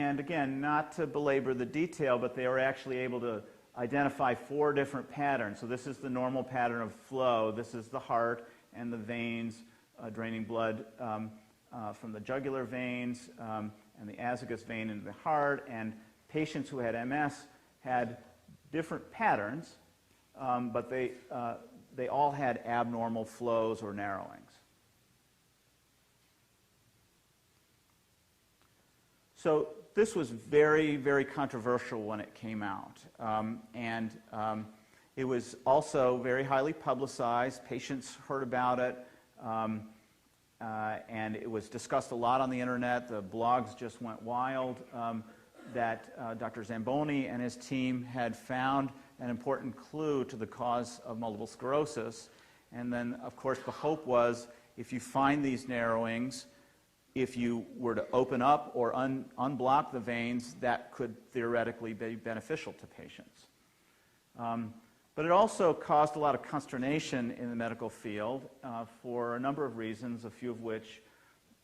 And again, not to belabor the detail, but they were actually able to identify 4 different patterns. So this is the normal pattern of flow. This is the heart and the veins draining blood from the jugular veins and the azygos vein into the heart. And patients who had MS had different patterns, but they all had abnormal flows or narrowings. So this was very, very controversial when it came out. It was also very highly publicized. Patients heard about it, and it was discussed a lot on the internet. The blogs just went wild that Dr. Zamboni and his team had found an important clue to the cause of multiple sclerosis. And then, of course, the hope was if you find these narrowings, if you were to open up or unblock the veins, that could theoretically be beneficial to patients. But it also caused a lot of consternation in the medical field for a number of reasons, a few of which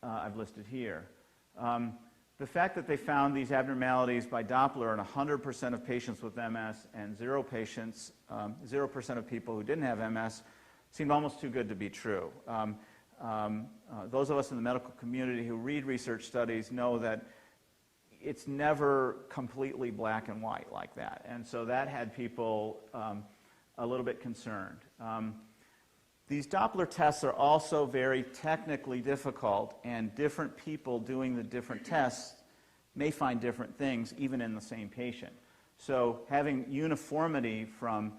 I've listed here. The fact that they found these abnormalities by Doppler in 100% of patients with MS and 0% of people who didn't have MS seemed almost too good to be true. Those of us in the medical community who read research studies know that it's never completely black and white like that. And so that had people a little bit concerned. These Doppler tests are also very technically difficult, and different people doing the different tests may find different things even in the same patient. So having uniformity from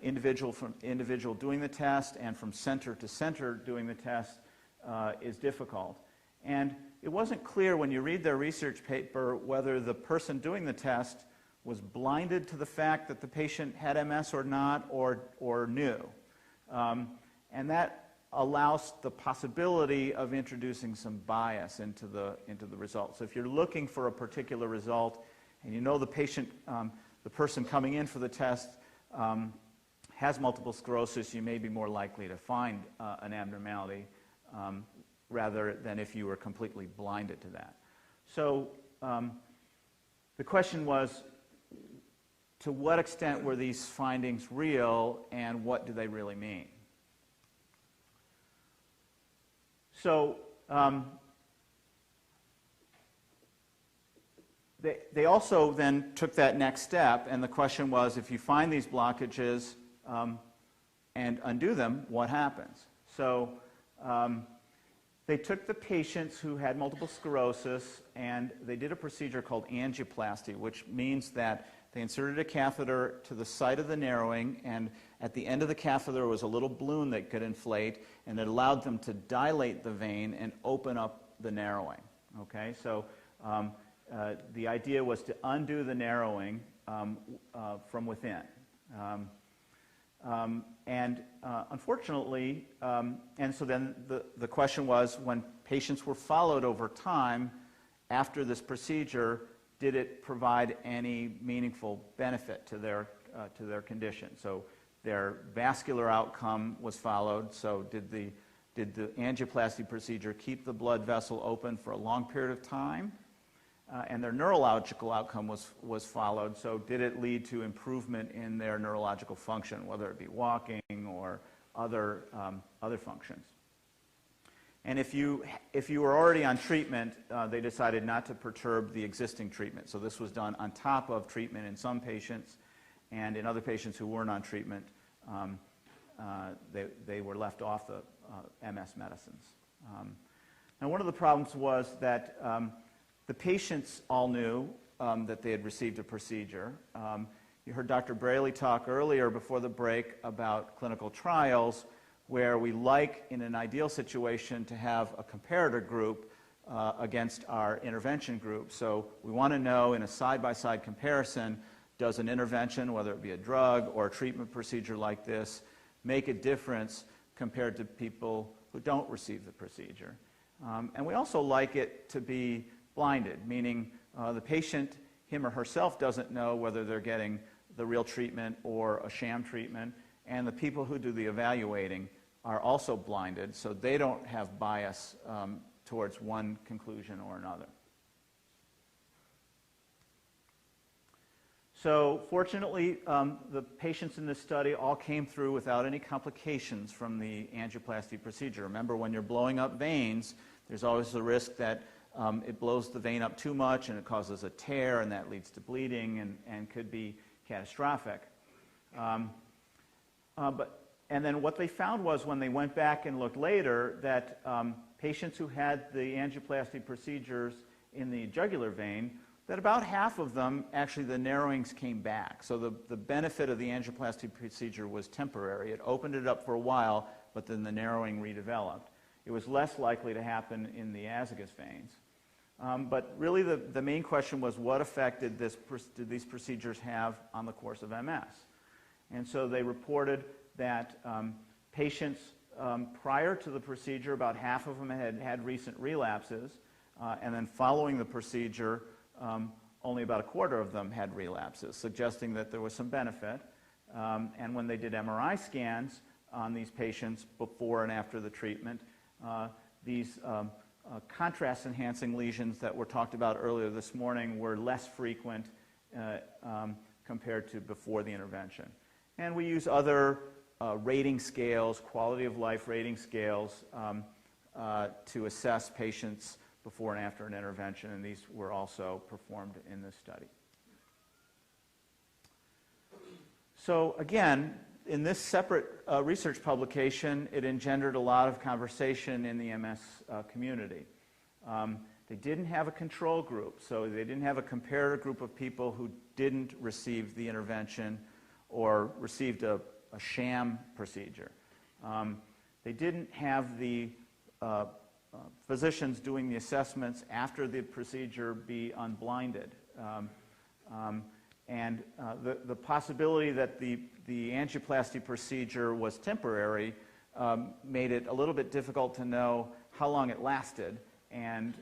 individual doing the test and from center to center doing the test is difficult. And it wasn't clear when you read their research paper whether the person doing the test was blinded to the fact that the patient had MS or not, or knew. And that allows the possibility of introducing some bias into the results. So if you're looking for a particular result and you know the patient, the person coming in for the test has multiple sclerosis, you may be more likely to find an abnormality rather than if you were completely blinded to that. So the question was, to what extent were these findings real, and what do they really mean? So they also then took that next step, and the question was, if you find these blockages and undo them, what happens? So they took the patients who had multiple sclerosis, and they did a procedure called angioplasty, which means that they inserted a catheter to the site of the narrowing, and at the end of the catheter was a little balloon that could inflate, and it allowed them to dilate the vein and open up the narrowing. Okay, so the idea was to undo the narrowing from within. Unfortunately, and so then the question was, when patients were followed over time after this procedure, did it provide any meaningful benefit to their condition? So their vascular outcome was followed. So did the angioplasty procedure keep the blood vessel open for a long period of time? And their neurological outcome was followed. So did it lead to improvement in their neurological function, whether it be walking or other functions? And if you were already on treatment, they decided not to perturb the existing treatment. So this was done on top of treatment in some patients, and in other patients who weren't on treatment, they were left off the MS medicines. Now, one of the problems was that the patients all knew that they had received a procedure. You heard Dr. Braley talk earlier before the break about clinical trials, where we like, in an ideal situation, to have a comparator group against our intervention group. So we want to know, in a side-by-side comparison, does an intervention, whether it be a drug or a treatment procedure like this, make a difference compared to people who don't receive the procedure? And we also like it to be blinded, meaning the patient, him or herself, doesn't know whether they're getting the real treatment or a sham treatment, and the people who do the evaluating are also blinded, so they don't have bias towards one conclusion or another. So fortunately, the patients in this study all came through without any complications from the angioplasty procedure. Remember, when you're blowing up veins, there's always the risk that it blows the vein up too much and it causes a tear, and that leads to bleeding and could be catastrophic. And then what they found was, when they went back and looked later, that patients who had the angioplasty procedures in the jugular vein, that about half of them, actually the narrowings came back. So the benefit of the angioplasty procedure was temporary. It opened it up for a while, but then the narrowing redeveloped. It was less likely to happen in the azygous veins. But really the main question was, what effect did these procedures have on the course of MS? And so they reported that patients prior to the procedure, about half of them had recent relapses, and then following the procedure, only about a quarter of them had relapses, suggesting that there was some benefit. And when they did MRI scans on these patients before and after the treatment, these contrast-enhancing lesions that were talked about earlier this morning were less frequent compared to before the intervention. And we use other rating scales, quality of life rating scales, to assess patients before and after an intervention, and these were also performed in this study. So again, in this separate research publication, it engendered a lot of conversation in the MS community. They didn't have a control group, so they didn't have a comparator group of people who didn't receive the intervention or received a sham procedure. They didn't have the physicians doing the assessments after the procedure be unblinded. And the possibility that the angioplasty procedure was temporary made it a little bit difficult to know how long it lasted and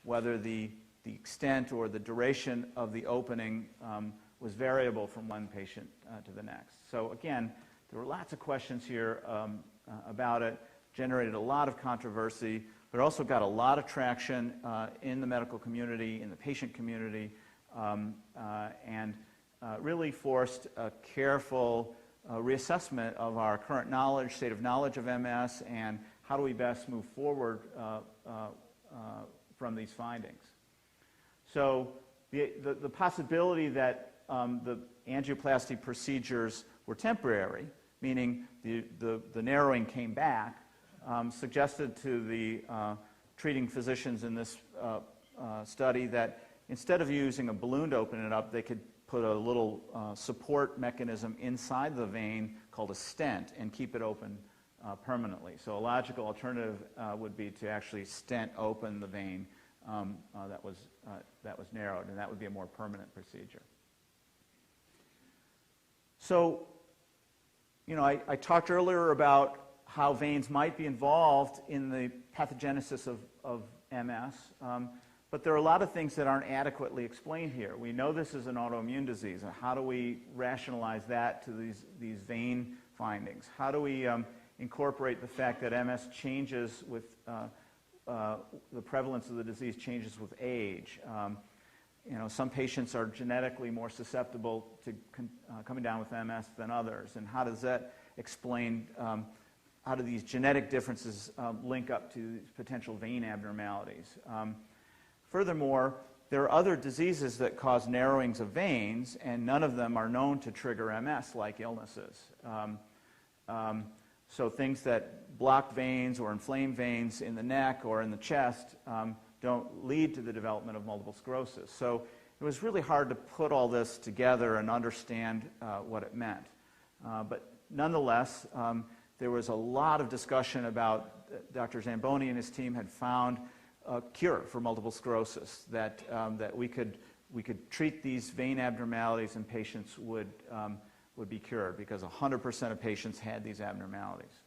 whether the extent or the duration of the opening was variable from one patient to the next. So again, there were lots of questions here about it, generated a lot of controversy, but also got a lot of traction in the medical community, in the patient community, and really forced a careful reassessment of our current knowledge, state of knowledge of MS, and how do we best move forward from these findings. So the possibility that the angioplasty procedures were temporary, meaning the narrowing came back, suggested to the treating physicians in this study that instead of using a balloon to open it up, they could put a little support mechanism inside the vein called a stent and keep it open permanently. So a logical alternative would be to actually stent open the vein that was narrowed, and that would be a more permanent procedure. So, you know, I talked earlier about how veins might be involved in the pathogenesis of MS, but there are a lot of things that aren't adequately explained here. We know this is an autoimmune disease. How do we rationalize that to these vein findings? How do we incorporate the fact that MS changes with the prevalence of the disease changes with age? You know, some patients are genetically more susceptible to coming down with MS than others, and how does that explain? How do these genetic differences link up to potential vein abnormalities? Furthermore, there are other diseases that cause narrowings of veins, and none of them are known to trigger MS-like illnesses. So things that block veins or inflame veins in the neck or in the chest don't lead to the development of multiple sclerosis. So it was really hard to put all this together and understand what it meant. But nonetheless, there was a lot of discussion about Dr. Zamboni and his team had found a cure for multiple sclerosis, that we could treat these vein abnormalities and patients would be cured because 100% of patients had these abnormalities.